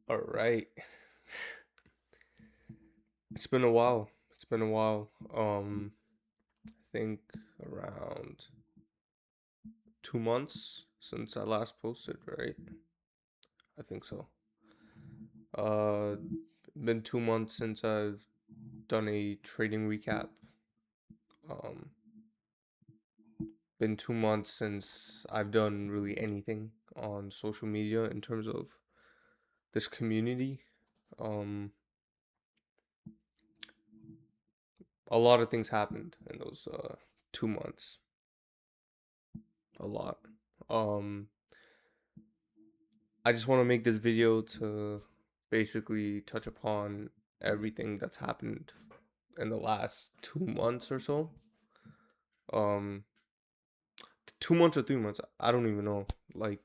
All right. It's been a while. It's been a while. I think around 2 months since I last posted, right? I think so. Uh, been 2 months since I've done a trading recap. Um, been 2 months since I've done really anything on social media in terms of this community. Um, a lot of things happened in those 2 months. A lot. Um, I just want to make this video to basically touch upon everything that's happened in the last 2 months or so. Um, 2 months or 3 months, I don't even know. Like,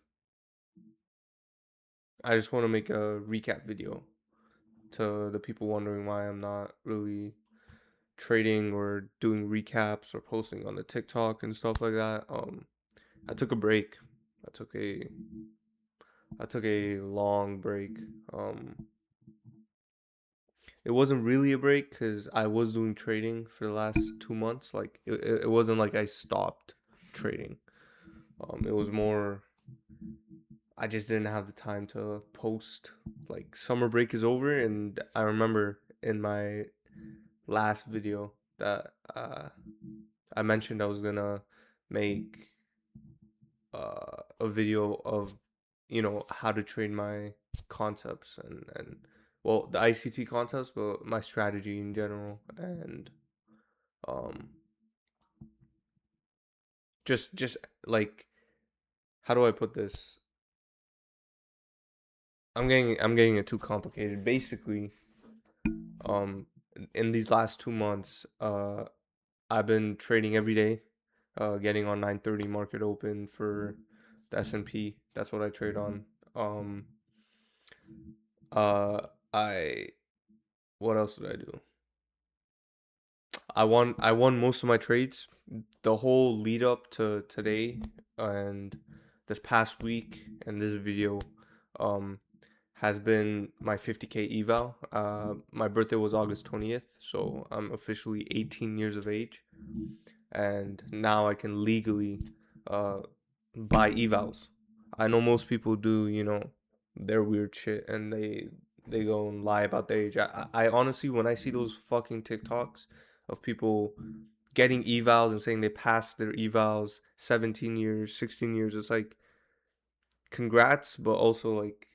I just want to make a recap video to the people wondering why I'm not really trading or doing recaps or posting on the TikTok and stuff like that. I took a break. I took a I took a long break. It wasn't really a break because I was doing trading for the last 2 months. Like it wasn't like I stopped trading. It was more I just didn't have the time to post. Like summer break is over, and I remember in my last video that I mentioned I was gonna make a video of how to train my concepts and well the ICT concepts, but my strategy in general and um just like how do I put this? I'm getting it too complicated. Basically, um, in these last 2 months, I've been trading every day, getting on 9:30 market open for the S&P. That's what I trade on. Um, uh, I what else did I do? I won most of my trades. The whole lead up to today and this past week and this video um has been my 50K eval. My birthday was August 20th, so I'm officially 18 years of age, and now I can legally uh buy evals. I know most people do, their weird shit and they go and lie about their age. I honestly, when I see those fucking TikToks of people getting evals and saying they passed their evals 17 years, 16 years, it's like congrats, but also like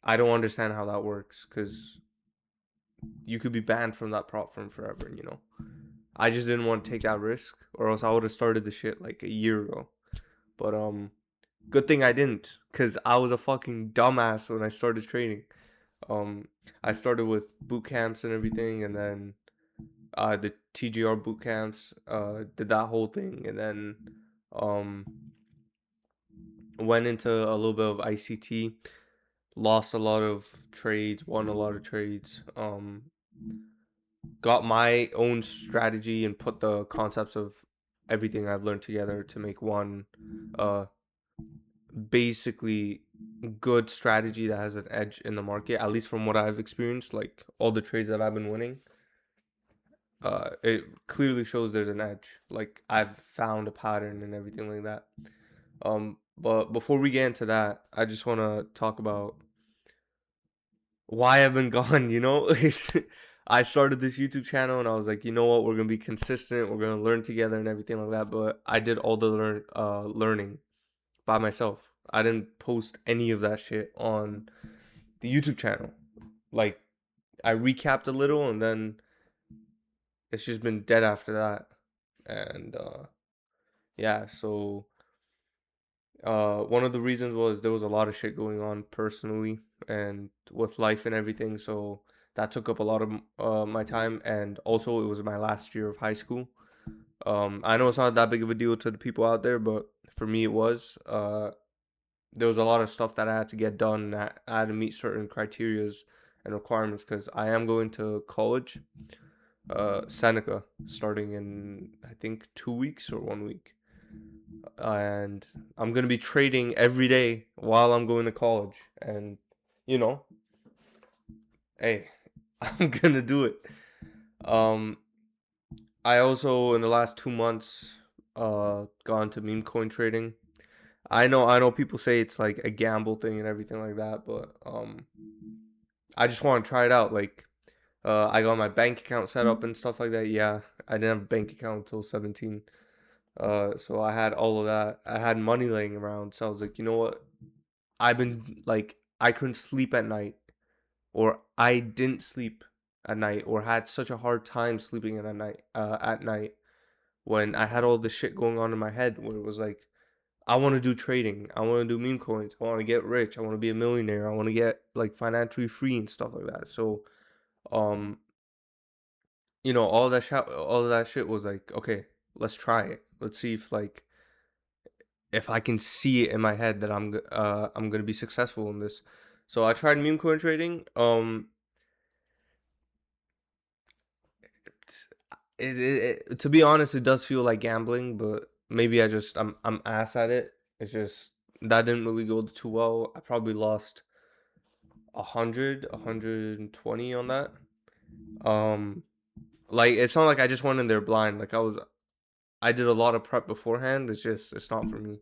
I don't understand how that works because you could be banned from that prop firm forever. I just didn't want to take that risk, or else I would have started the shit like a year ago. But good thing I didn't, cause I was a fucking dumbass when I started trading. Um, I started with boot camps and everything, and then the TGR boot camps, did that whole thing, and then um went into a little bit of ICT, lost a lot of trades, won a lot of trades. Got my own strategy and put the concepts of everything I've learned together to make one uh basically good strategy that has an edge in the market, at least from what I've experienced. Like all the trades that I've been winning, it clearly shows there's an edge. Like I've found a pattern and everything like that. But before we get into that, I just want to talk about why I've been gone, I started this YouTube channel and I was like, you know what, we're gonna be consistent, we're gonna learn together and everything like that. But I did all the learning by myself. I didn't post any of that shit on the YouTube channel. Like I recapped a little and then it's just been dead after that. And yeah, so one of the reasons was there was a lot of shit going on personally and with life and everything, so that took up a lot of my time, and also it was my last year of high school. I know it's not that big of a deal to the people out there, but for me it was. There was a lot of stuff that I had to get done. That I had to meet certain criterias and requirements because I am going to college, Seneca, starting in I think 2 weeks or 1 week, and I'm gonna be trading every day while I'm going to college. And you know, hey, I'm gonna do it. Um, I also in the last 2 months gone to meme coin trading. I know people say it's like a gamble thing and everything like that, but I just want to try it out. Like I got my bank account set up and stuff like that. Yeah, I didn't have a bank account until 17. So I had all of that. I had money laying around, so I was like, you know what? I've been like I couldn't sleep at night, or I didn't sleep at night, or had such a hard time sleeping at night when I had all this shit going on in my head where it was like I want to do trading, I want to do meme coins, I want to get rich, I want to be a millionaire, I want to get like financially free and stuff like that. So um all of that shit was like, okay, let's try it. Let's see if I can see it in my head that I'm gonna be successful in this. So I tried meme coin trading. To be honest, it does feel like gambling, but maybe I'm ass at it. It's just that didn't really go too well. I probably lost 120 on that. Um, like it's not like I just went in there blind. I did a lot of prep beforehand. It's not for me.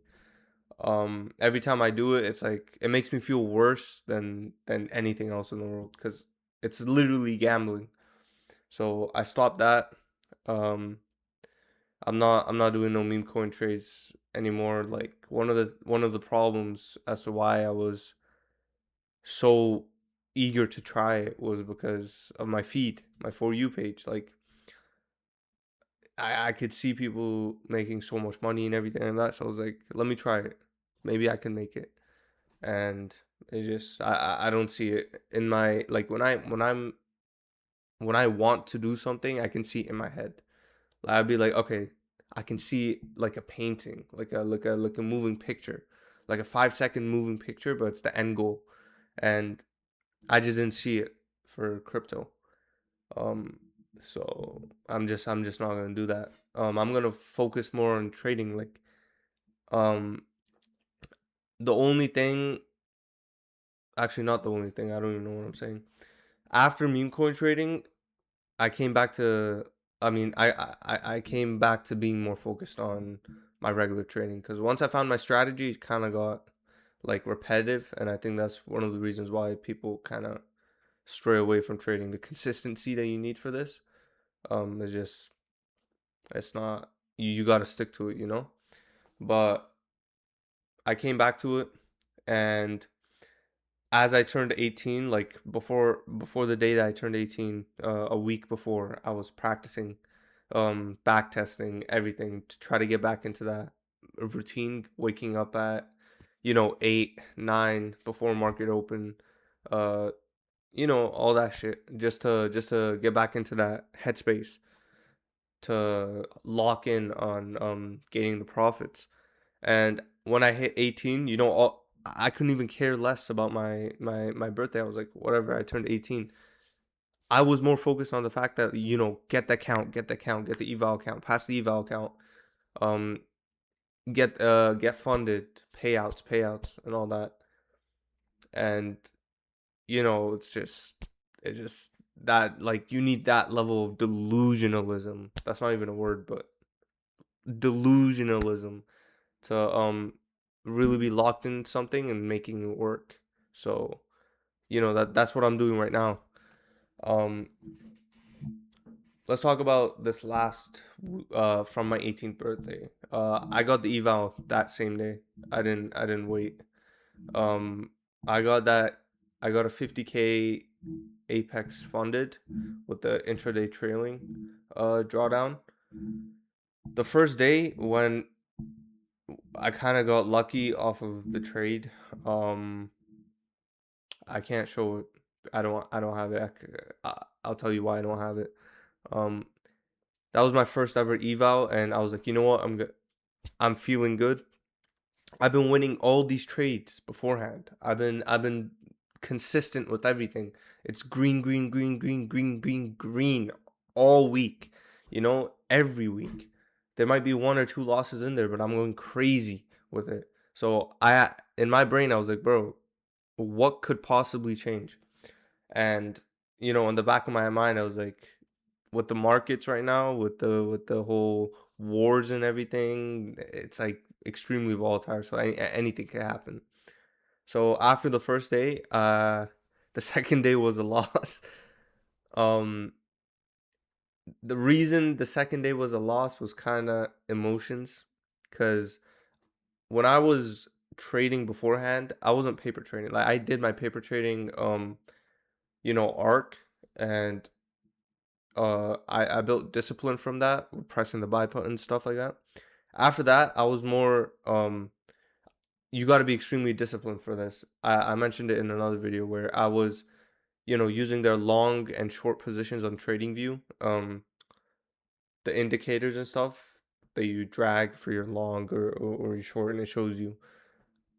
Every time I do it, it's like it makes me feel worse than anything else in the world because it's literally gambling. So I stopped that. Um, I'm not doing no meme coin trades anymore. Like one of the problems as to why I was so eager to try it was because of my feed, my for you page. Like I could see people making so much money and everything like that. So I was like, let me try it. Maybe I can make it. And it just I don't see it in my like when I want to do something, I can see it in my head. I'd be like, okay, I can see like a painting, like a moving picture, like a 5 second moving picture, but it's the end goal, and I just didn't see it for crypto. Um, so I'm just not gonna do that. I'm gonna focus more on trading. Like, um, the only thing, actually not the only thing. I don't even know what I'm saying. After meme coin trading, I came back to I mean I came back to being more focused on my regular training because once I found my strategy, it kind of got like repetitive, and I think that's one of the reasons why people kind of stray away from trading. The consistency that you need for this is just it's not you got to stick to it, you know. But I came back to it, and as I turned 18, like before the day that I turned 18, a week before, I was practicing, back testing everything to try to get back into that routine, waking up at, 8, 9 before market open, uh, all that shit, just to get back into that headspace to lock in on gaining the profits. And when I hit 18, I couldn't even care less about my birthday. I was like, whatever, I turned 18. I was more focused on the fact that, get the count, get the count, get the eval count, pass the eval count, um, get funded, payouts, and all that. And it's just that like you need that level of delusionalism. That's not even a word, but delusionalism to really be locked in something and making it work. So, that's what I'm doing right now. Um let's talk about this last from my 18th birthday. I got the eval that same day. I didn't wait. Um I got that I got a 50K Apex funded with the intraday trailing drawdown. The first day when I kind of got lucky off of the trade. I can't show it. I don't have it. I'll tell you why I don't have it. Um, that was my first ever eval, and I was like, you know what? I'm feeling good. I've been winning all these trades beforehand. I've been consistent with everything. It's green, green, green, green, green, green, green all week. Every week. There might be one or two losses in there, but I'm going crazy with it. So in my brain, I was like, bro, what could possibly change. And in the back of my mind, I was like, with the markets right now, with the whole wars and everything, it's like extremely volatile. So anything can happen. So after the first day, the second day was a loss. Um, the reason the second day was a loss was kind of emotions, because when I was trading beforehand, I wasn't paper trading. Like I did my paper trading, arc, and I built discipline from that, pressing the buy button, stuff like that. After that, I was more you got to be extremely disciplined for this. I mentioned it in another video where I was, using their long and short positions on TradingView, the indicators and stuff that you drag for your long or your short, and it shows you.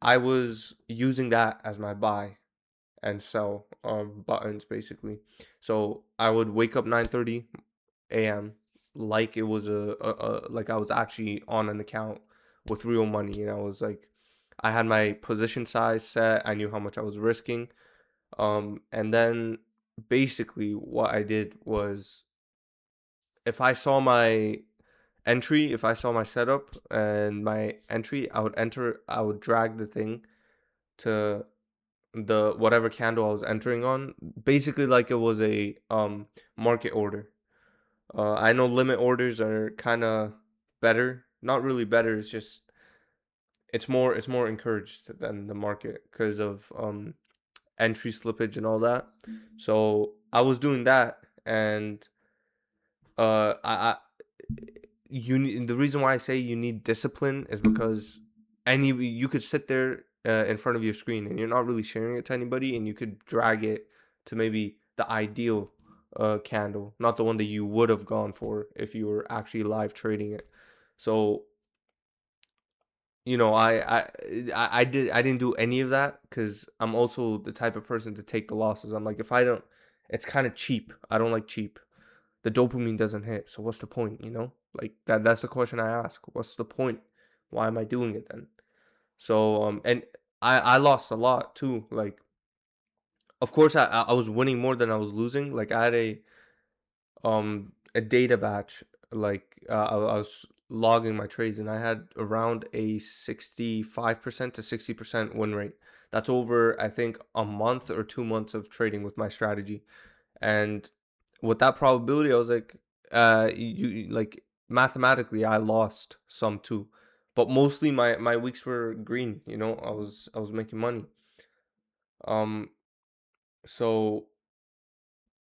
I was using that as my buy and sell buttons basically. So I would wake up 9:30 a.m. like it was like I was actually on an account with real money, and I was like, I had my position size set. I knew how much I was risking. And then basically what I did was, if I saw my entry, if I saw my setup and my entry, I would drag the thing to the whatever candle I was entering on, basically like it was a market order. I know limit orders are kind of better, not really better. It's just it's more encouraged than the market because of entry slippage and all that. So I was doing that, and I you need, the reason why I say you need discipline is because you could sit there in front of your screen and you're not really sharing it to anybody, and you could drag it to maybe the ideal candle, not the one that you would have gone for if you were actually live trading it. So I didn't do any of that because I'm also the type of person to take the losses. I'm like, if I don't, it's kind of cheap. I don't like cheap. The dopamine doesn't hit, so what's the point? Like that's the question I ask. What's the point? Why am I doing it then? So and I lost a lot too. Like, of course I was winning more than I was losing. Like I had a data batch. Like I was logging my trades, and I had around a 65% to 60% win rate. That's over, I think, a month or 2 months of trading with my strategy. And with that probability, I was like, like mathematically, I lost some too, but mostly my weeks were green. I was making money. Um, so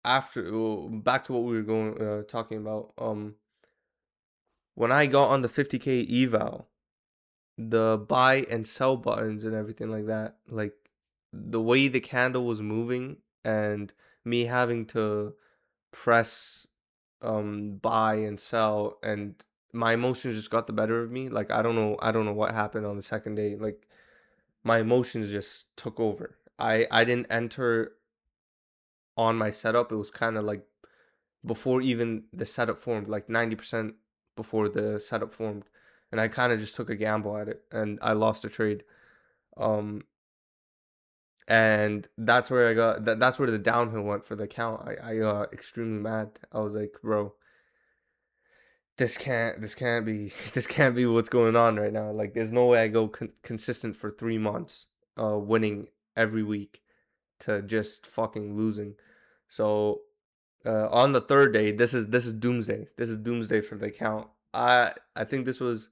back to what we were going talking about. When I got on the 50K eval, the buy and sell buttons and everything like that, like the way the candle was moving, and me having to press buy and sell, and my emotions just got the better of me. Like I don't know what happened on the second day. Like my emotions just took over. I didn't enter on my setup. It was kind of like before even the setup formed, like 90% before the setup formed, and I kind of just took a gamble at it, and I lost a trade. um and that's where that's where the downhill went for the account. I got extremely mad. I was like, bro, this can't be this can't be what's going on right now. Like there's no way I go consistent for 3 months winning every week to just fucking losing. So on the third day, this is doomsday. This is doomsday for the account. I think this was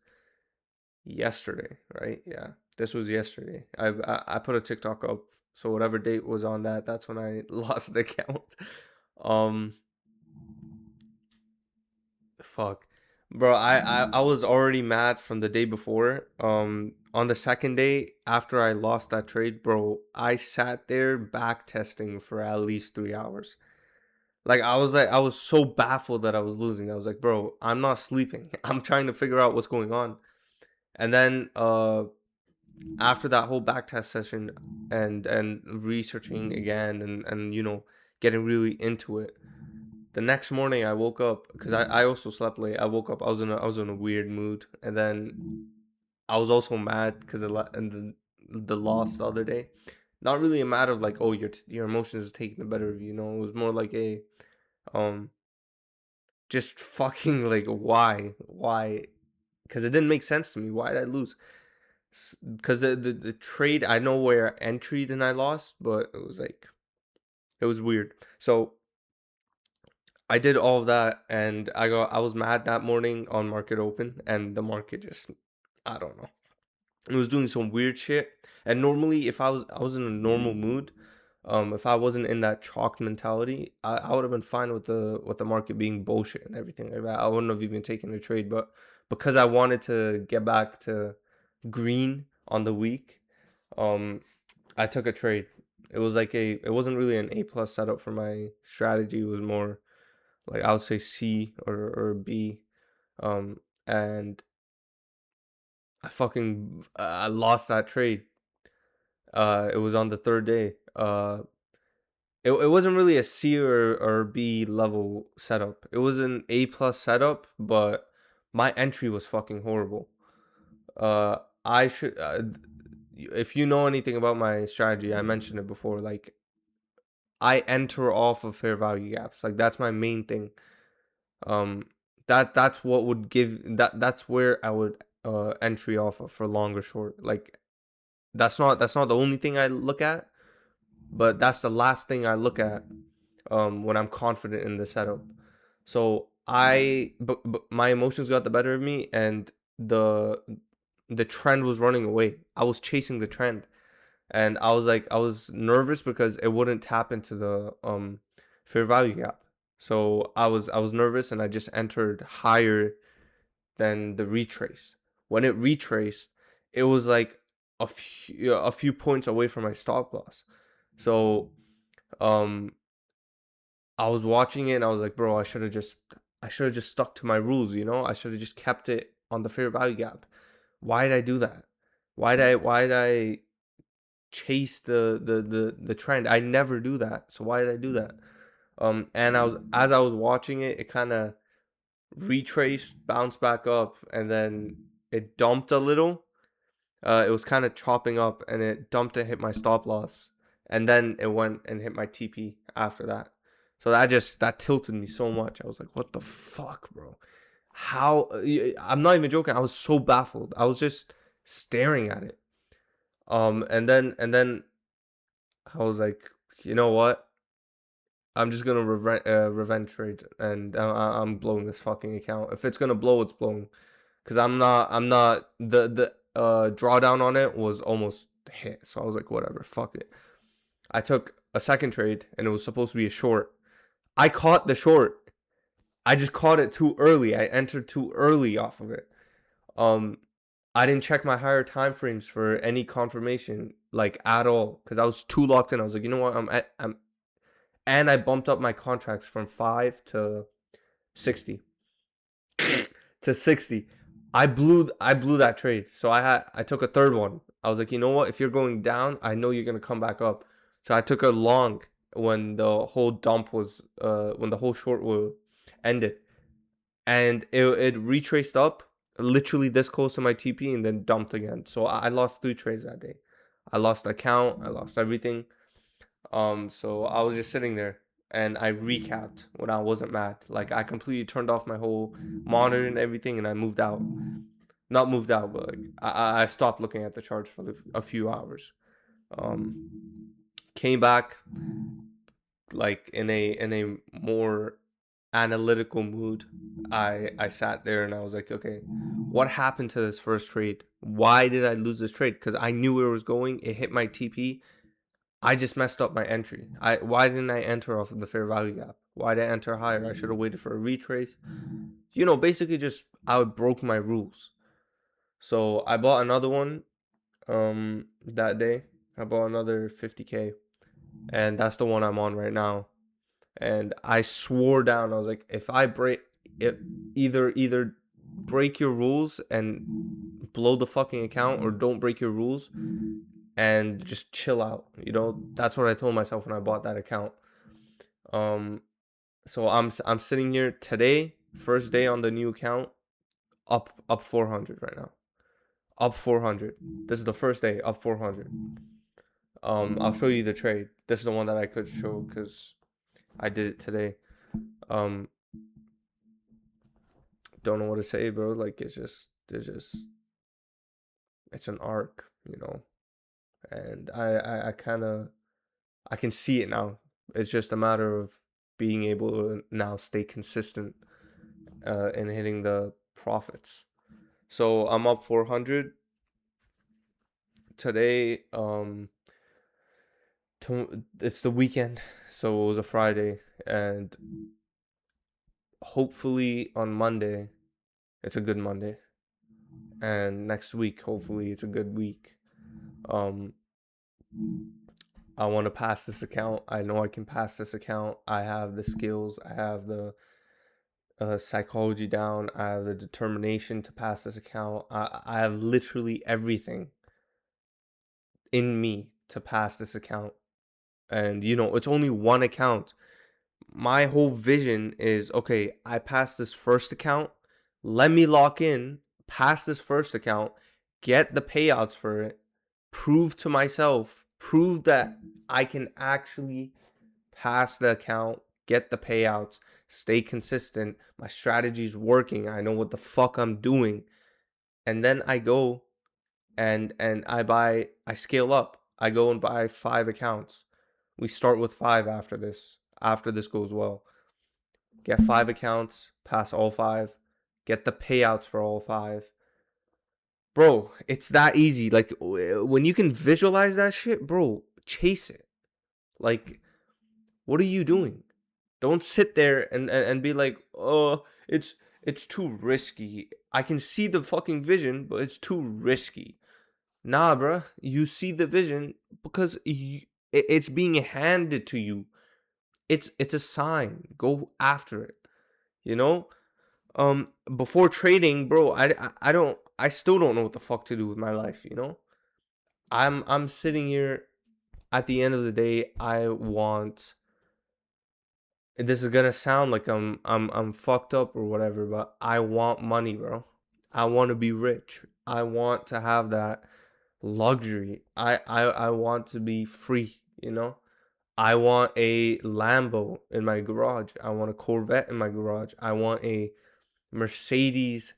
yesterday, right? Yeah, this was yesterday. I put a TikTok up, so whatever date was on that, that's when I lost the account. um Fuck. Bro, I was already mad from the day before. On the second day after I lost that trade, bro, I sat there back testing for at least 3 hours. Like I was so baffled that I was losing. I was like, bro, I'm not sleeping. I'm trying to figure out what's going on. And then after that whole back test session, and researching again, and getting really into it, the next morning I woke up because I also slept late. I woke up. I was in a weird mood, and then I was also mad because and the loss the other day. not really a matter of like, oh, your emotions is taking the better of you. It was more like a um just fucking like why? Because it didn't make sense to me. Why did I lose? Because the trade, I know where I entered and I lost, but it was like it was weird. So I did all of that, and I was mad that morning on market open, and the market just, I don't know, it was doing some weird shit. And normally, if I was in a normal mood, if I wasn't in that chalk mentality, I would have been fine with the market being bullshit and everything like that. I wouldn't have even taken a trade, but because I wanted to get back to green on the week, um, I took a trade. It wasn't really an A plus setup for my strategy. It was more like I would say C or B. Um, and I lost that trade. It was on the third day. It wasn't really a C or B level setup. It was an A plus setup, but my entry was fucking horrible. I should if you know anything about my strategy, I mentioned it before. Like I enter off of fair value gaps. Like that's my main thing. Um, that's what would give that's where I would entry off of for long or short. Like that's not the only thing I look at, but that's the last thing I look at when I'm confident in the setup. So but my emotions got the better of me, and the the trend was running away. I was chasing the trend, and I was nervous because it wouldn't tap into the fair value gap. So I was nervous, and I just entered higher than the retrace. When it retraced, it was like a few points away from my stop loss. So um I was watching it, and I was like, bro, I should have just stuck to my rules. I should have just kept it on the fair value gap. Why did I do that? Why did I chase the trend? I never do that. So why did I do that? And as I was watching it, it kind of retraced, bounced back up, and then it dumped a little. It was kind of chopping up, and it dumped and hit my stop loss, and then it went and hit my TP after that. So that tilted me so much. I was like, "What the fuck, bro? How?" I'm not even joking. I was so baffled. I was just staring at it. And then I was like, you know what? I'm just gonna revenge trade, and I'm blowing this fucking account. If it's gonna blow, it's blowing. Cause I'm not the drawdown on it was almost hit. So I was like, whatever, fuck it. I took a second trade, and it was supposed to be a short. I caught the short. I just caught it too early. I entered too early off of it. Um, I didn't check my higher time frames for any confirmation, like at all, because I was too locked in. I was like, you know what, and I bumped up my contracts from 5 to 60 to 60. I blew that trade. So I took a third one. I was like, you know what? If you're going down, I know you're gonna come back up. So I took a long when the whole dump was when the whole short will ended. And it retraced up literally this close to my TP and then dumped again. So I lost 3 trades that day. I lost account, I lost everything. So I was just sitting there, and I recapped when I wasn't mad. Like I completely turned off my whole monitor and everything, and I moved out. Not moved out, but like I stopped looking at the charts for a few hours. Um, Came back like in a more analytical mood. I sat there, and I was like, okay, what happened to this first trade? Why did I lose this trade? Because I knew where it was going. It hit my TP. I just messed up my entry. Why didn't I enter off of the fair value gap? Why did I enter higher? I should have waited for a retrace. Basically just I broke my rules. So I bought another one that day. I bought another 50K, and that's the one I'm on right now. And I swore down. I was like, if I break it, either break your rules and blow the fucking account, or don't break your rules and just chill out. That's what I told myself when I bought that account. Um, so I'm sitting here today, first day on the new account, up 400 right now, up 400. This is the first day, up 400. I'll show you the trade. This is the one that I could show because I did it today. Um, don't know what to say, bro. Like it's an arc, and I kind of I can see it now. It's just a matter of being able to now stay consistent in hitting the profits. So I'm up 400 today. It's the weekend, so it was a Friday, and hopefully on Monday it's a good Monday, and next week hopefully it's a good week. Um, I want to pass this account. I know I can pass this account. I have the skills. I have the psychology down. I have the determination to pass this account. I have literally everything in me to pass this account. And it's only one account. My whole vision is, okay, I passed this first account. Let me lock in, pass this first account, get the payouts for it, prove to myself, prove that I can actually pass the account, get the payouts, stay consistent. My strategy's working. I know what the fuck I'm doing. And then I go and I scale up. I go and buy 5 accounts. We start with 5 after this. After this goes well. Get 5 accounts, pass all 5, get the payouts for all 5. Bro, it's that easy. Like when you can visualize that shit, bro, chase it. Like, what are you doing? Don't sit there and be like, oh, it's too risky. I can see the fucking vision, but it's too risky. Nah, bruh. You see the vision because it's being handed to you. It's a sign. Go after it. You know. Before trading, bro, I still don't know what the fuck to do with my life. I'm sitting here. At the end of the day, I want. This is gonna sound like I'm fucked up or whatever, but I want money, bro. I want to be rich. I want to have that luxury. I want to be free. I want a Lambo in my garage. I want a Corvette in my garage. I want a Mercedes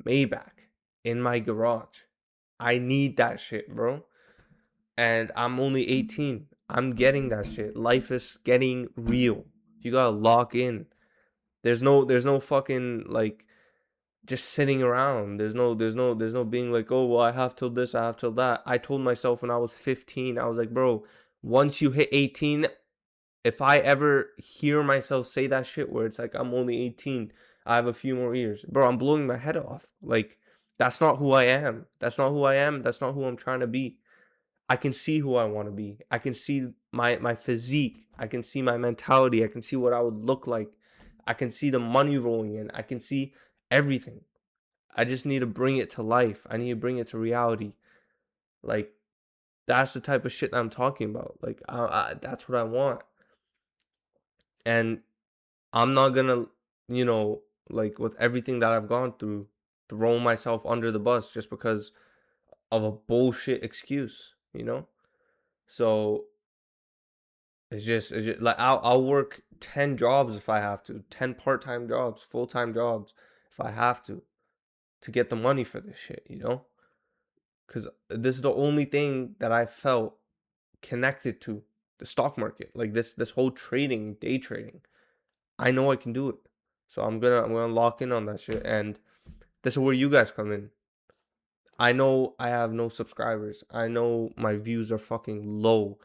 Maybach in my garage. I need that shit, bro. And I'm only 18. I'm getting that shit. Life is getting real. You gotta lock in. There's no fucking like just sitting around. There's no being like, oh well, I have till this, I have till that. I told myself when I was 15, I was like, bro, once you hit 18, if I ever hear myself say that shit where it's like I'm only 18, I have a few more years, bro, I'm blowing my head off. Like, that's not who I am. That's not who I am. That's not who I'm trying to be. I can see who I want to be. I can see my physique. I can see my mentality. I can see what I would look like. I can see the money rolling in. I can see everything. I just need to bring it to life. I need to bring it to reality. Like, that's the type of shit that I'm talking about. Like, that's what I want. And I'm not gonna, you know, like with everything that I've gone through, throw myself under the bus just because of a bullshit excuse. So it's just like I'll work 10 jobs if I have to, 10 part-time jobs, full-time jobs if I have to get the money for this shit. Because this is the only thing that I felt connected to the stock market, like this whole trading, day trading. I know I can do it, so I'm gonna lock in on that shit. And this is where you guys come in. I know I have no subscribers. I know my views are fucking low.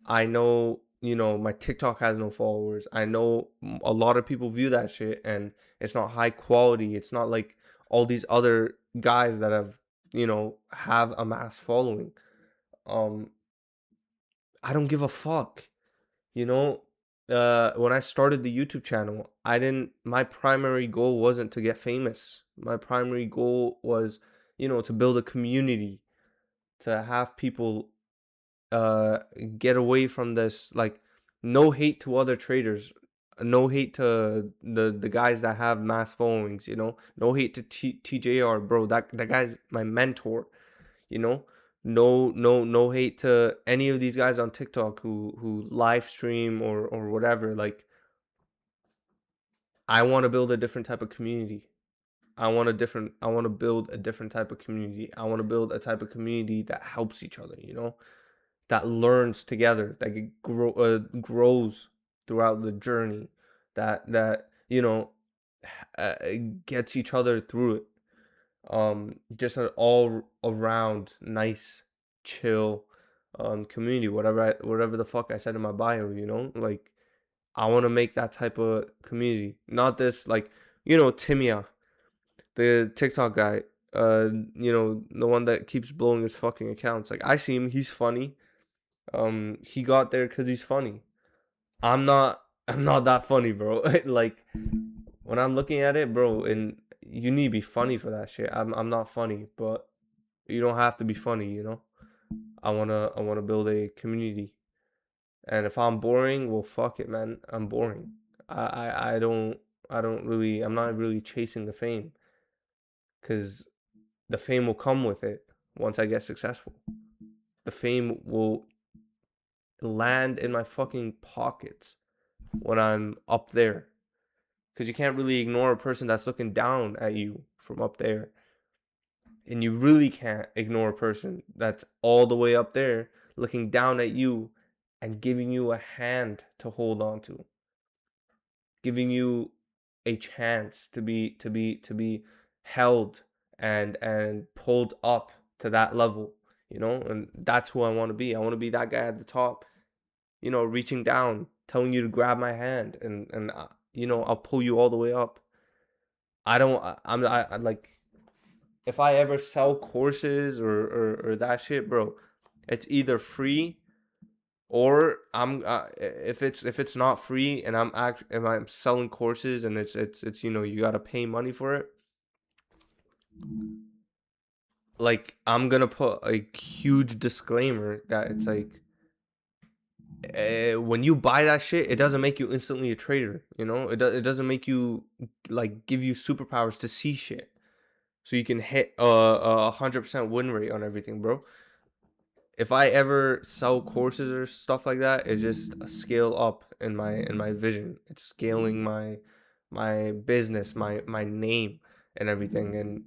I know, my TikTok has no followers. I know a lot of people view that shit and it's not high quality. It's not like all these other guys that have a mass following. Um, I don't give a fuck. You know, when I started the YouTube channel, my primary goal wasn't to get famous. My primary goal was, to build a community, to have people uh get away from this, like, no hate to other traders, no hate to the guys that have mass followings, no hate to TJR, bro. That guy's my mentor, you know No hate to any of these guys on TikTok who live stream or whatever. Like, I want to build a different type of community. I want to build a different type of community. I want to build a type of community that helps each other, that learns together, that grows throughout the journey, that uh, gets each other through it. Just an all around nice, chill, community. Whatever the fuck I said in my bio, like, I want to make that type of community, not this, like, Timia, the TikTok guy, the one that keeps blowing his fucking accounts. Like, I see him, he's funny. He got there because he's funny. I'm not. I'm not that funny, bro. Like, when I'm looking at it, bro, and you need to be funny for that shit. I'm not funny, but you don't have to be funny, I wanna build a community. And if I'm boring, well, fuck it, man. I'm boring. I'm not really chasing the fame, because the fame will come with it once I get successful. The fame will land in my fucking pockets when I'm up there. Because you can't really ignore a person that's looking down at you from up there. And you really can't ignore a person that's all the way up there looking down at you and giving you a hand to hold on to, giving you a chance to be held and pulled up to that level, and that's who I want to be. I want to be that guy at the top, reaching down, telling you to grab my hand, and I'll pull you all the way up. I don't I like, if I ever sell courses or that shit, bro, it's either free, or if it's not free and I'm selling courses, and it's you got to pay money for it. Like, I'm gonna put a huge disclaimer that it's like, when you buy that shit, it doesn't make you instantly a trader. It doesn't make you, like, give you superpowers to see shit, so you can hit a 100% win rate on everything, bro. If I ever sell courses or stuff like that, it's just a scale up in my vision. It's scaling my business, my name, and everything, and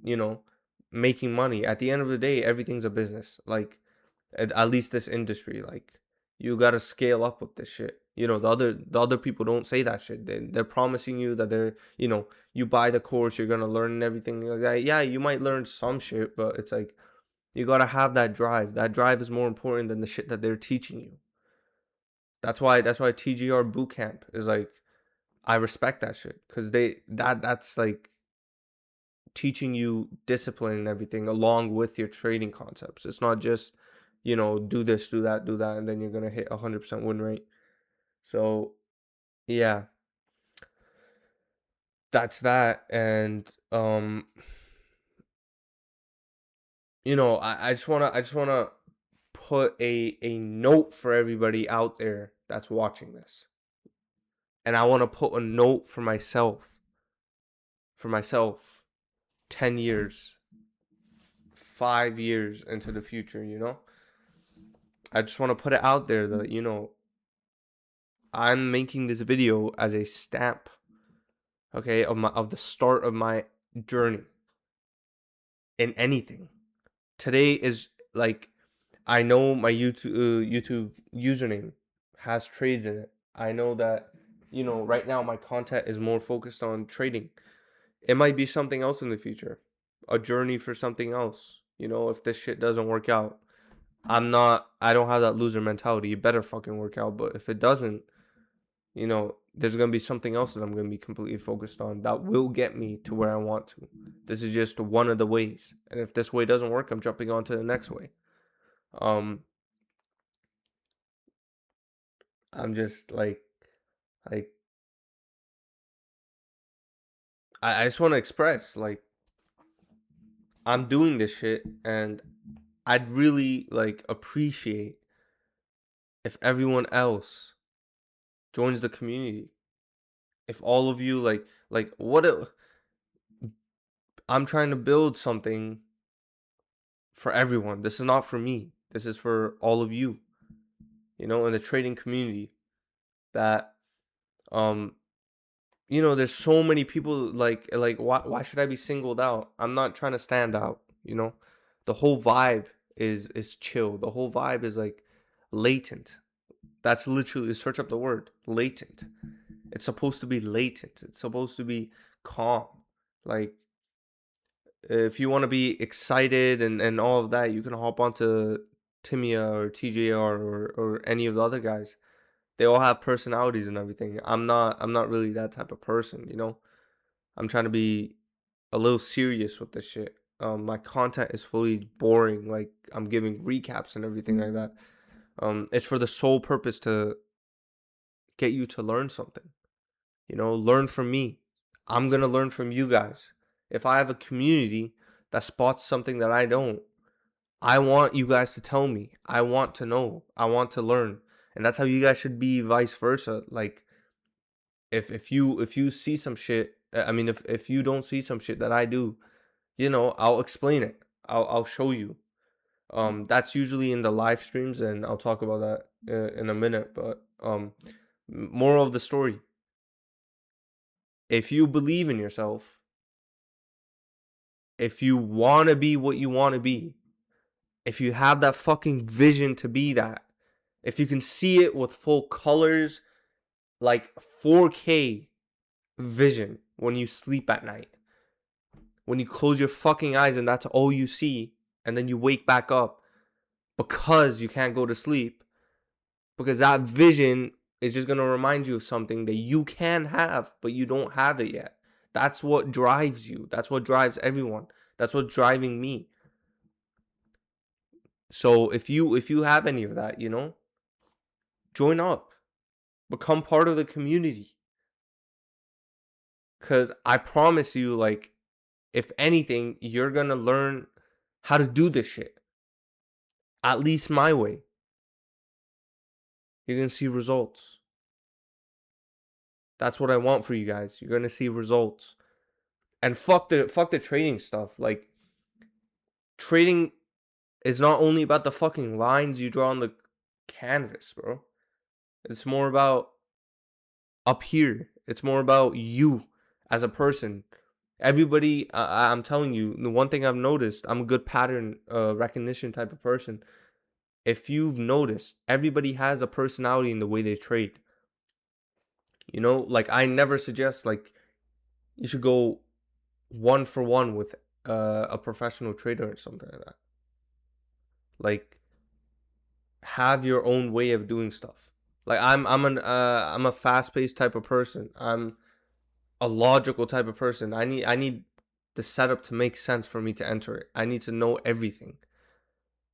making money. At the end of the day, everything's a business. Like, at least this industry, like, you gotta scale up with this shit. The other people don't say that shit. They're promising you that you buy the course, you're gonna learn and everything like that. Yeah, you might learn some shit, but it's like, you gotta have that drive. That drive is more important than the shit that they're teaching you. That's why TGR bootcamp is like, I respect that shit, because that's like teaching you discipline and everything along with your trading concepts. It's not just, do this, do that, and then you're gonna hit 100% win rate. So yeah, that's that. And I just wanna put a note for everybody out there that's watching this. And I want to put a note for myself 10 years, 5 years into the future. I just want to put it out there that, I'm making this video as a stamp, okay, of the start of my journey in anything. Today is like, I know my YouTube username has trades in it. I know that, right now my content is more focused on trading. It might be something else in the future, a journey for something else. If this shit doesn't work out, I don't have that loser mentality. It better fucking work out. But if it doesn't, there's going to be something else that I'm going to be completely focused on that will get me to where I want to. This is just one of the ways. And if this way doesn't work, I'm jumping on to the next way. I'm just like, I just want to express, like, I'm doing this shit, and I'd really, like, appreciate if everyone else joins the community. If all of you, like I'm trying to build something for everyone. This is not for me. This is for all of you, in the trading community that um there's so many people like why should I be singled out? I'm not trying to stand out. The whole vibe is chill. The whole vibe is like latent. That's literally, search up the word latent. It's supposed to be latent. It's supposed to be calm. Like, if you want to be excited and all of that, you can hop onto Timia or TJR or any of the other guys. They all have personalities and everything. I'm not really that type of person. I'm trying to be a little serious with this shit. My content is fully boring. Like, I'm giving recaps and everything like that. It's for the sole purpose to get you to learn something. Learn from me. I'm gonna learn from you guys. If I have a community that spots something that I don't, I want you guys to tell me. I want to know. I want to learn. And that's how you guys should be, vice versa. Like, if you see some shit, I mean, if you don't see some shit that I do, I'll explain it. I'll show you. That's usually in the live streams, and I'll talk about that in a minute. But moral of the story: if you believe in yourself, if you want to be what you want to be, if you have that fucking vision to be that, if you can see it with full colors, like 4K vision when you sleep at night, when you close your fucking eyes and that's all you see, and then you wake back up because you can't go to sleep, because that vision is just going to remind you of something that you can have, but you don't have it yet. That's what drives you. That's what drives everyone. That's what's driving me. So if you have any of that, join up. Become part of the community. Cause I promise you, like, if anything, you're gonna learn how to do this shit. At least my way. You're gonna see results. That's what I want for you guys. You're gonna see results. And fuck the trading stuff. Like, trading is not only about the fucking lines you draw on the canvas, bro. It's more about up here. It's more about you as a person. Everybody, I'm telling you, the one thing I've noticed, I'm a good pattern recognition type of person. If you've noticed, everybody has a personality in the way they trade. Like, I never suggest, like, you should go 1-for-1 with a professional trader or something like that. Like, have your own way of doing stuff. Like, I'm a fast-paced type of person. I'm a logical type of person. I need the setup to make sense for me to enter it. I need to know everything.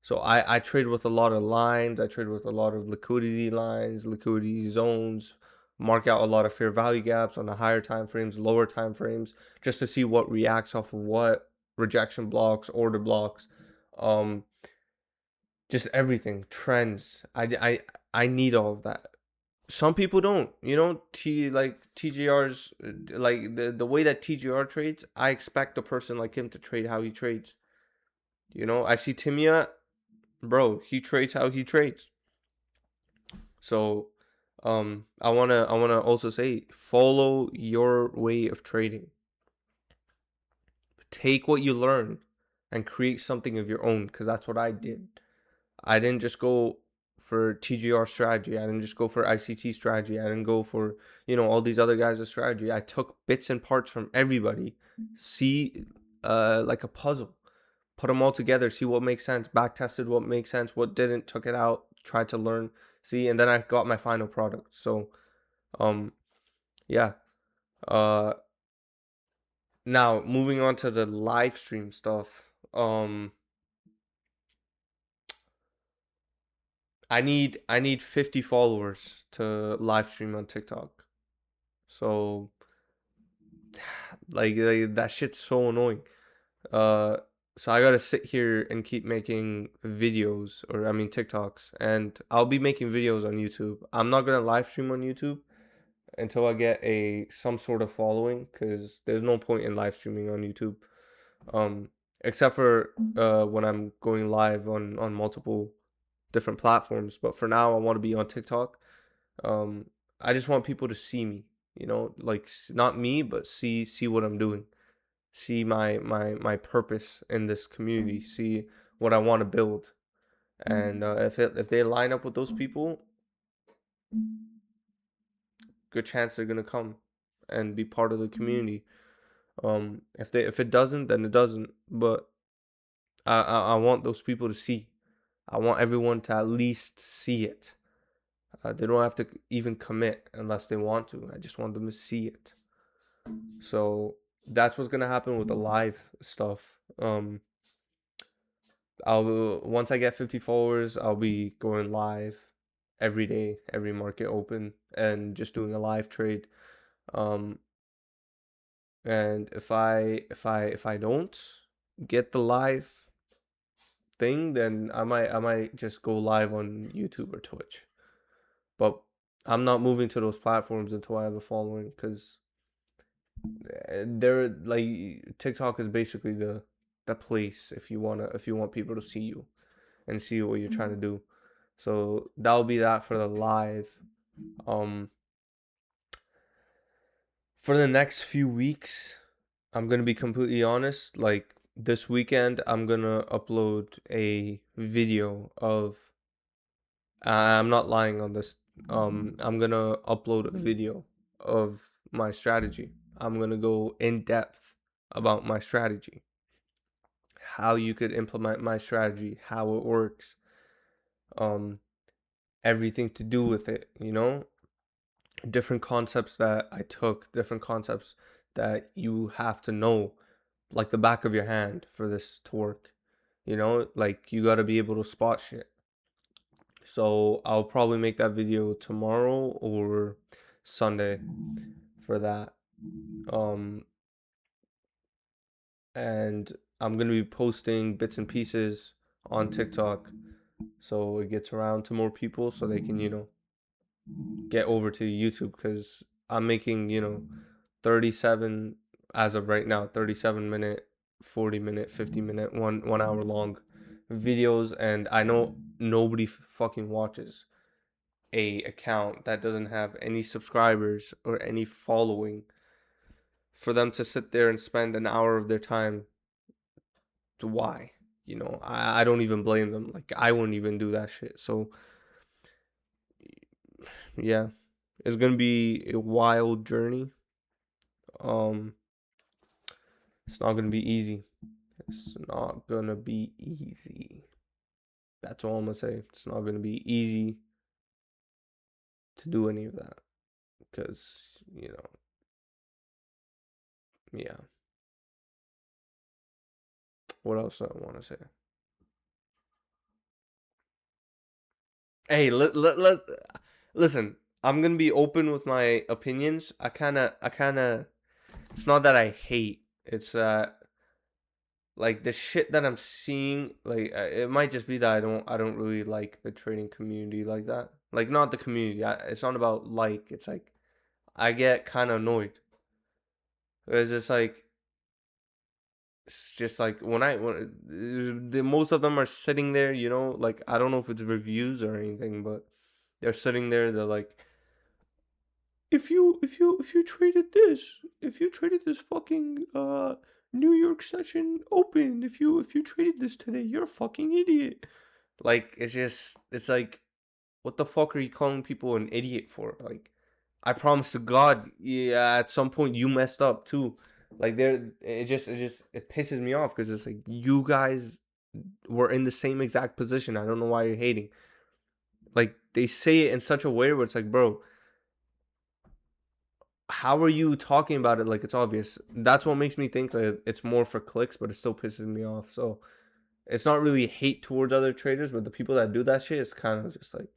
So I trade with a lot of lines. I trade with a lot of liquidity lines, liquidity zones, mark out a lot of fair value gaps on the higher time frames, lower time frames, just to see what reacts off of what, rejection blocks, order blocks, just everything, trends. I need all of that. Some people don't, like TGR's, like the way that TGR trades, I expect a person like him to trade how he trades. I see Timia, bro, he trades how he trades. So I wanna also say, follow your way of trading. Take what you learn and create something of your own, because that's what I did. I didn't just go for TGR strategy. I didn't just go for ICT strategy. I didn't go for, all these other guys' strategy. I took bits and parts from everybody, see, like a puzzle, put them all together, see what makes sense, back tested what makes sense, what didn't, took it out, tried to learn, see, and then I got my final product. So, yeah. Uh, Now moving on to the live stream stuff. I need 50 followers to live stream on TikTok. So, like that shit's so annoying. Uh so I gotta sit here and keep making videos, or I mean TikToks, and I'll be making videos on YouTube. I'm not gonna live stream on YouTube until I get some sort of following, because there's no point in live streaming on YouTube. Um except for when I'm going live on multiple different platforms. But for now, I want to be on TikTok. Um, I just want people to see me, like not me, but see what I'm doing, see my purpose in this community, see what I want to build, and if they line up with those people, good chance they're gonna come and be part of the community. If it doesn't, then it doesn't. But I want those people to see. I want everyone to at least see it. They don't have to even commit unless they want to. I just want them to see it. So that's what's gonna happen with the live stuff. I'll Once I get 50 followers, I'll be going live every day, every market open, and just doing a live trade. Um, and if I don't get the live thing, then I might just go live on YouTube or Twitch. But I'm not moving to those platforms until I have a following, because they're like, TikTok is basically the place if you want people to see you and see what you're trying to do. So that'll be that for the live. Um, for the next few weeks, I'm gonna be completely honest. Like this weekend, I'm gonna upload a video of. I'm not lying on this. I'm gonna upload a video of my strategy. I'm gonna go in depth about my strategy, how you could implement my strategy, how it works, um, everything to do with it. Different concepts that I took, different concepts that you have to know like the back of your hand for this to work. Like you got to be able to spot shit. So I'll probably make that video tomorrow or Sunday for that. Um, and I'm gonna be posting bits and pieces on TikTok so it gets around to more people so they can, get over to YouTube, because I'm making, 37 as of right now, 37-minute, 40-minute, 50-minute, 1 hour long videos, and I know nobody fucking watches a account that doesn't have any subscribers or any following, for them to sit there and spend an hour of their time. To why? I don't even blame them. Like I wouldn't even do that shit. So yeah, it's gonna be a wild journey. Um, it's not gonna be easy. It's not gonna be easy. That's all I'm gonna say. It's not gonna be easy to do any of that, because yeah. What else do I want to say? Hey, listen. I'm gonna be open with my opinions. I kind of. It's not that I hate. It's that, like, the shit that I'm seeing. Like, it might just be that I don't really like the trading community like that. Like, not the community. It's not about like. It's like I get kind of annoyed. It's just like, when the most of them are sitting there, like, I don't know if it's reviews or anything, but they're sitting there. They're like, if you traded this fucking New York session open, if you traded this today, you're a fucking idiot. Like, it's like, what the fuck are you calling people an idiot for? Like, I promise to God, yeah, at some point you messed up too. Like, it pisses me off, because it's like, you guys were in the same exact position. I don't know why you're hating. Like, they say it in such a way where it's like, bro, how are you talking about it like it's obvious? That's what makes me think that it's more for clicks, but it still pisses me off. So it's not really hate towards other traders, but the people that do that shit is kind of just like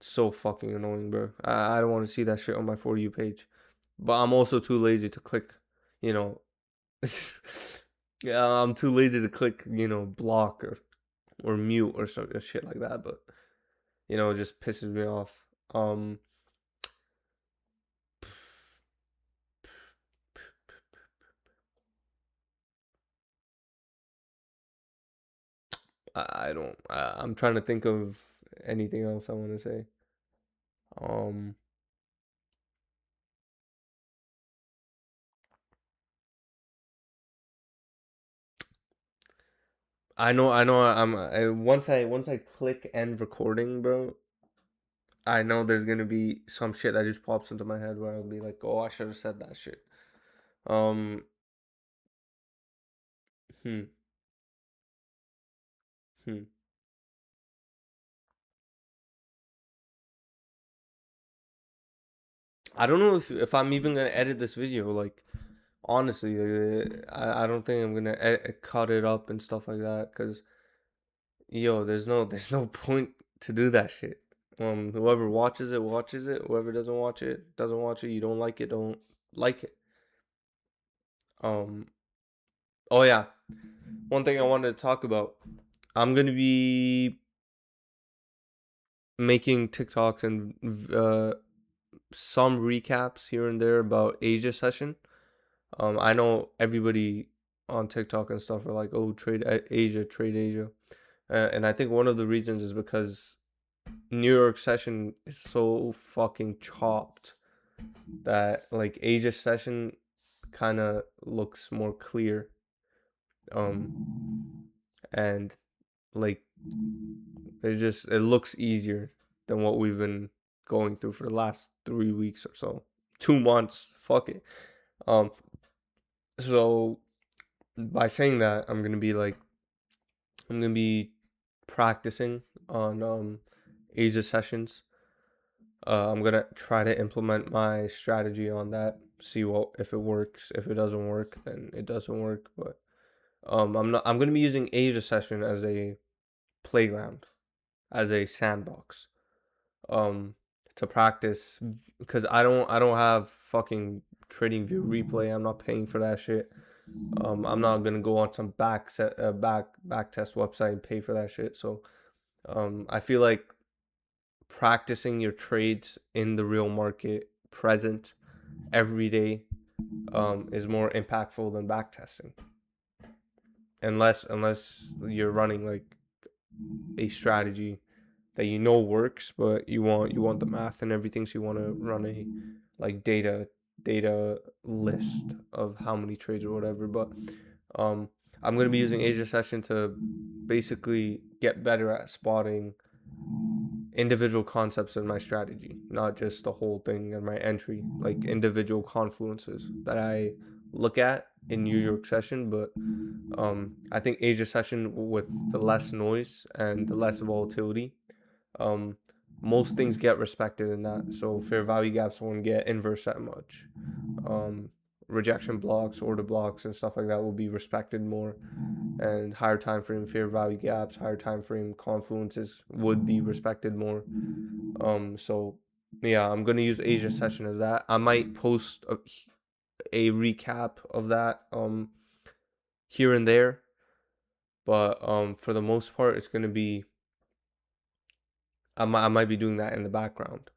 so fucking annoying, bro. I don't want to see that shit on my For You page. But I'm also too lazy to click, you know. Yeah, I'm too lazy to click, block or mute or some shit like that. But it just pisses me off. Um, I don't. I'm trying to think of anything else I want to say. Um, I know. Once I click end recording, bro. I know there's gonna be some shit that just pops into my head where I'll be like, oh, I should have said that shit. Um, hmm, hmm. I don't know if I'm even gonna edit this video. Like, honestly, I don't think I'm gonna cut it up and stuff like that. Cause yo, there's no point to do that shit. Whoever watches it. Whoever doesn't watch it, doesn't watch it. You don't like it, don't like it. Um. Oh yeah, one thing I wanted to talk about. I'm gonna be making TikToks and some recaps here and there about Asia session. I know everybody on TikTok and stuff are like, "Oh, trade Asia," and I think one of the reasons is because New York session is so fucking chopped that like Asia session kind of looks more clear. And like it looks easier than what we've been going through for the last 3 weeks or so, 2 months. Fuck it. Um, so by saying that, I'm gonna be practicing on Asia sessions. I'm gonna try to implement my strategy on that. See what if it works. If it doesn't work, then it doesn't work. But I'm not. I'm gonna be using Asia session as a playground, as a sandbox. Um, to practice because I don't have fucking trading view replay. I'm not paying for that shit. I'm not gonna go on some back test website and pay for that shit. So I feel like practicing your trades in the real market, present every day, is more impactful than back testing. Unless you're running like a strategy that you know works, but you want the math and everything, so you want to run a like data list of how many trades or whatever. But um, I'm gonna be using Asia session to basically get better at spotting individual concepts in my strategy, not just the whole thing in my entry, like individual confluences that I look at in New York session. But I think Asia session with the less noise and the less volatility, um, most things get respected in that. So fair value gaps won't get inverse that much. Um, Rejection blocks, order blocks, and stuff like that will be respected more. And higher time frame fair value gaps, higher time frame confluences would be respected more. So yeah, I'm gonna use Asia session as that. I might post a recap of that here and there, but for the most part, it's gonna be I might be doing that in the background.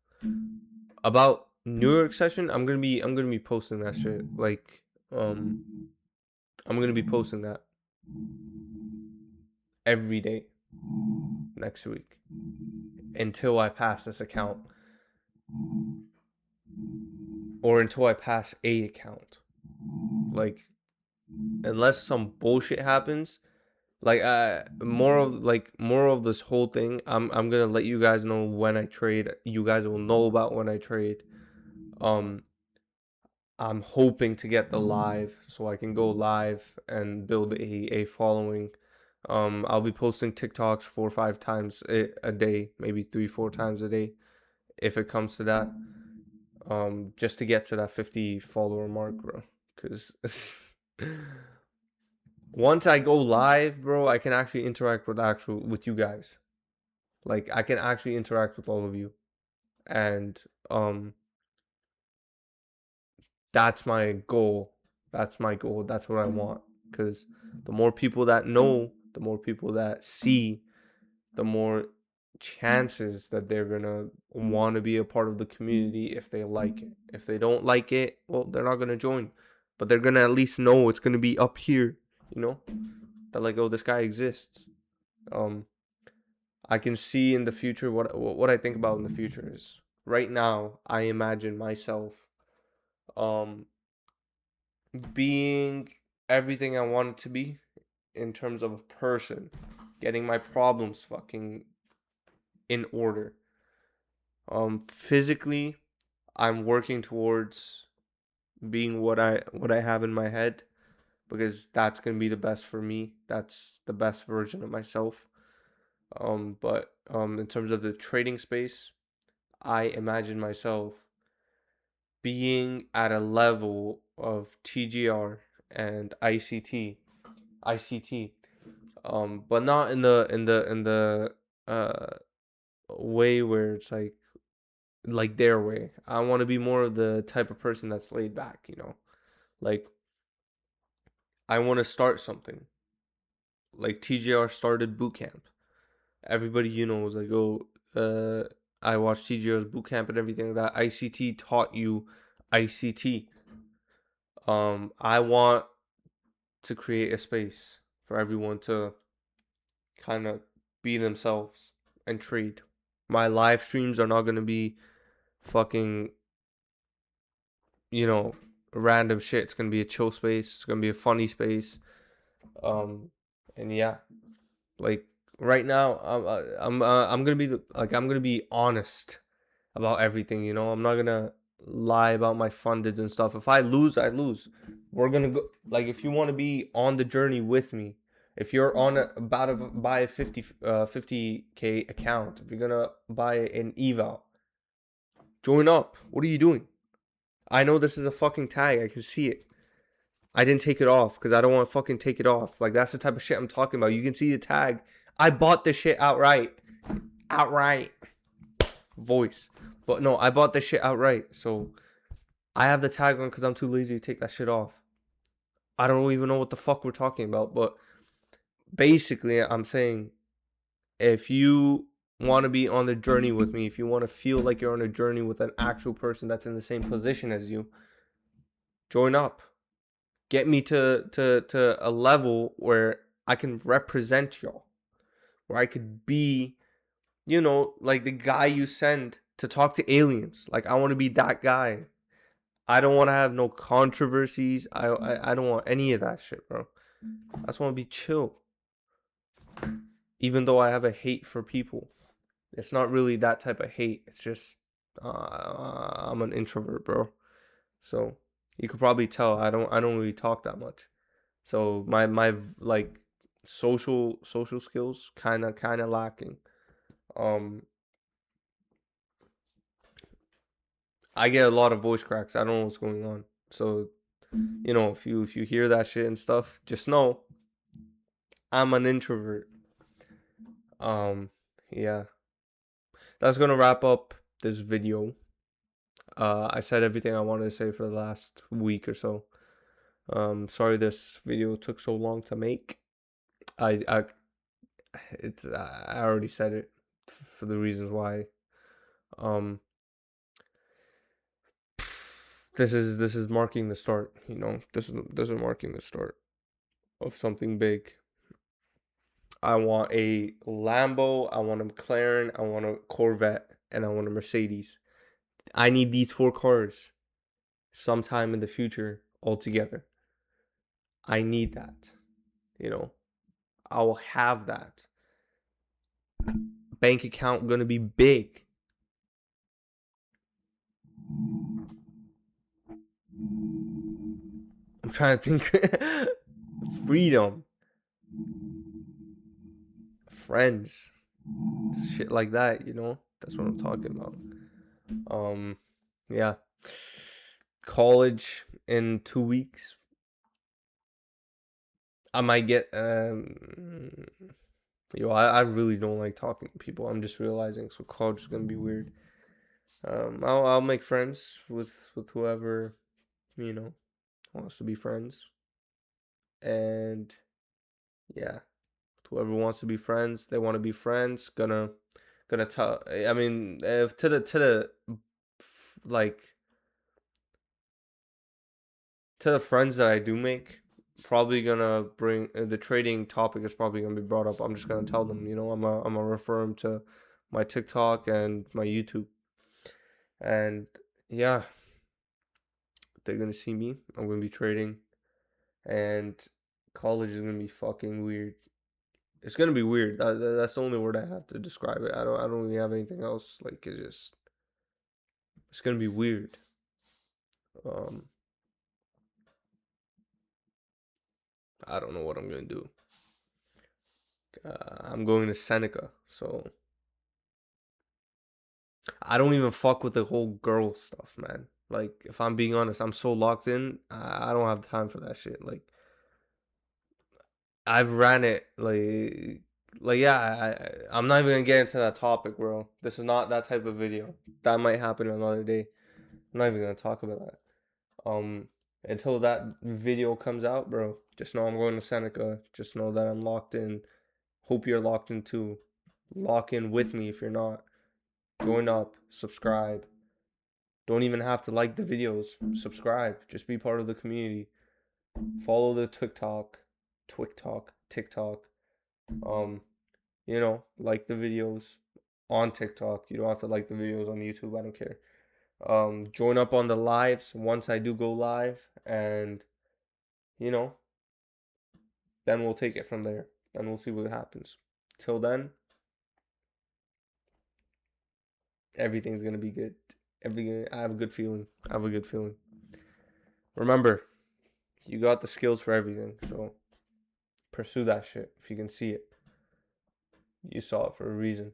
About New York session, I'm gonna be posting that shit. Like I'm gonna be posting that every day next week until I pass this account or until I pass a account. Like unless some bullshit happens, like more of this whole thing. I'm gonna let you guys know when I trade. You guys will know about when I trade. Um, I'm hoping to get the live so I can go live and build a following. I'll be posting TikToks 4 or 5 times a day, maybe 3 4 times a day, if it comes to that. Just to get to that 50 follower mark, bro. Cause once I go live, bro, I can actually interact with you guys. Like I can actually interact with all of you, and that's my goal. That's my goal. That's what I want. Because the more people that know, the more people that see, the more chances that they're gonna want to be a part of the community if they like it. If they don't like it, well, they're not gonna join, but they're gonna at least know it's gonna be up here. You know, that like, oh, this guy exists. Um, I can see in the future what I think about in the future is right now I imagine myself um being everything I want to be in terms of a person, getting my problems fucking in order. Physically, I'm working towards being what I have in my head because that's gonna be the best for me. That's the best version of myself. But in terms of the trading space, I imagine myself being at a level of TGR and ICT, but not in the uh way where it's like their way. I want to be more of the type of person that's laid back, like I want to start something like TGR started boot camp. Everybody was like, oh, I watched TGR's boot camp and everything like that. ICT taught you ICT. I want to create a space for everyone to kind of be themselves and trade. My live streams are not gonna be fucking, you know, random shit. It's gonna be a chill space. It's gonna be a funny space. Um, and yeah, like right now, I'm gonna be I'm gonna be honest about everything. I'm not gonna lie about my fundage and stuff. If I lose, I lose. We're gonna go like if you want to be on the journey with me. If you're about to buy a 50K account, if you're gonna buy an eval, join up. What are you doing? I know this is a fucking tag. I can see it. I didn't take it off because I don't want to fucking take it off. Like that's the type of shit I'm talking about. You can see the tag. I bought this shit outright. Outright. Voice. But no, I bought this shit outright. So I have the tag on because I'm too lazy to take that shit off. I don't even know what the fuck we're talking about. But basically, I'm saying if you want to be on the journey with me, if you want to feel like you're on a journey with an actual person that's in the same position as you, join up. Get me to a level where I can represent y'all, where I could be, like the guy you send to talk to aliens. Like I want to be that guy. I don't want to have no controversies. I don't want any of that shit, bro. I just want to be chill. Even though I have a hate for people, it's not really that type of hate. It's just I'm an introvert, bro. So you could probably tell I don't really talk that much. So my like social skills kind of lacking. Um, I get a lot of voice cracks. I don't know what's going on. So if you hear that shit and stuff, just know I'm an introvert. Yeah, that's gonna wrap up this video. I said everything I wanted to say for the last week or so. Sorry this video took so long to make. I I already said it for the reasons why. Um, this is marking the start. This is marking the start of something big. I want a Lambo, I want a McLaren, I want a Corvette, and I want a Mercedes. I need these four cars sometime in the future altogether. I need that. You know, I will have that. Bank account gonna be big. I'm trying to think. Freedom. Friends. Shit like that. That's what I'm talking about. Yeah. College in 2 weeks. I might get I really don't like talking to people. I'm just realizing, so college is gonna be weird. I'll make friends with whoever you know wants to be friends, and yeah, whoever wants to be friends, they want to be friends. Gonna tell. I mean, if to the like to the friends that I do make, probably gonna bring the trading topic is probably gonna be brought up. I'm just gonna tell them, I'm gonna refer them to my TikTok and my YouTube, and yeah, they're gonna see me. I'm gonna be trading, and college is gonna be fucking weird. It's gonna be weird. That's the only word I have to describe it. I don't really have anything else. Like it's gonna be weird. Um, I don't know what I'm gonna do. I'm going to Seneca, so I don't even fuck with the whole girl stuff, man. Like, if I'm being honest, I'm so locked in. I don't have time for that shit. Like, I've ran it. Yeah. I'm not even gonna get into that topic, bro. This is not that type of video. That might happen another day. I'm not even gonna talk about that. Until that video comes out, bro. Just know I'm going to Seneca. Just know that I'm locked in. Hope you're locked in too. Lock in with me if you're not. Join up. Subscribe. Don't even have to like the videos. Subscribe. Just be part of the community. Follow the TikTok. Um, like the videos on TikTok. You don't have to like the videos on YouTube. I don't care. Join up on the lives once I do go live, and you know, then we'll take it from there. Then we'll see what happens. Till then, everything's gonna be good. Everything. I have a good feeling. I have a good feeling. Remember, you got the skills for everything, so pursue that shit. If you can see it, you saw it for a reason.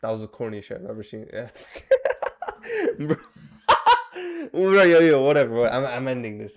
That was the corniest shit I've ever seen. Bro, yo, whatever. I'm ending this.